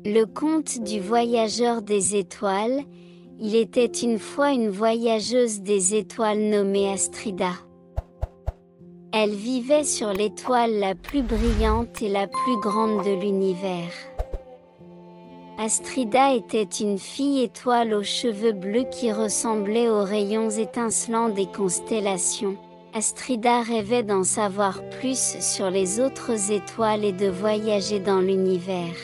Le conte du voyageur des étoiles. Il était une fois une voyageuse des étoiles nommée Astrida. Elle vivait sur l'étoile la plus brillante et la plus grande de l'univers. Astrida était une fille étoile aux cheveux bleus qui ressemblait aux rayons étincelants des constellations. Astrida rêvait d'en savoir plus sur les autres étoiles et de voyager dans l'univers.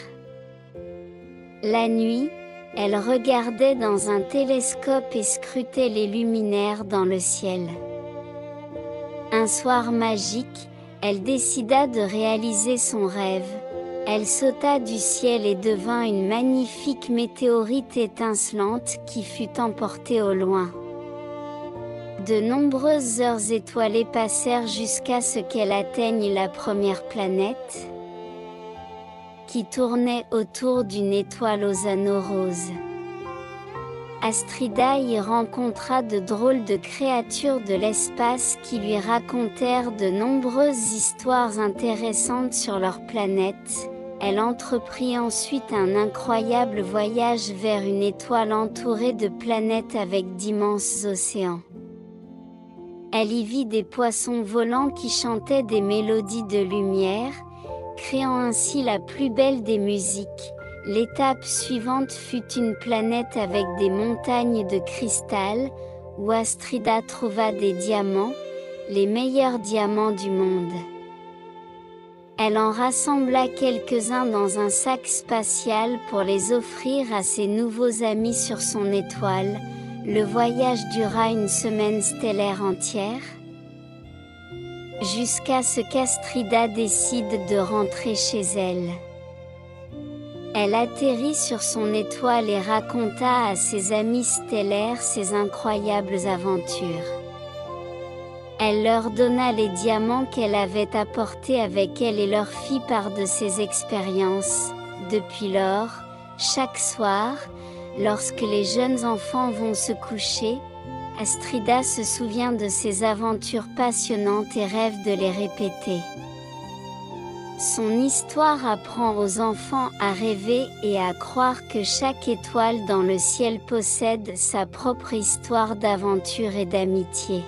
La nuit, elle regardait dans un télescope et scrutait les luminaires dans le ciel. Un soir magique, elle décida de réaliser son rêve. Elle sauta du ciel et devint une magnifique météorite étincelante qui fut emportée au loin. De nombreuses heures étoilées passèrent jusqu'à ce qu'elle atteigne la première planète, qui tournait autour d'une étoile aux anneaux roses. Astrida y rencontra de drôles de créatures de l'espace qui lui racontèrent de nombreuses histoires intéressantes sur leur planète. Elle entreprit ensuite un incroyable voyage vers une étoile entourée de planètes avec d'immenses océans. Elle y vit des poissons volants qui chantaient des mélodies de lumière, créant ainsi la plus belle des musiques. L'étape suivante fut une planète avec des montagnes de cristal, où Astrida trouva des diamants, les meilleurs diamants du monde. Elle en rassembla quelques-uns dans un sac spatial pour les offrir à ses nouveaux amis sur son étoile. Le voyage dura une semaine stellaire entière, jusqu'à ce qu'Astrida décide de rentrer chez elle. Elle atterrit sur son étoile et raconta à ses amis stellaires ses incroyables aventures. Elle leur donna les diamants qu'elle avait apportés avec elle et leur fit part de ses expériences. Depuis lors, chaque soir, lorsque les jeunes enfants vont se coucher, Astrida se souvient de ses aventures passionnantes et rêve de les répéter. Son histoire apprend aux enfants à rêver et à croire que chaque étoile dans le ciel possède sa propre histoire d'aventure et d'amitié.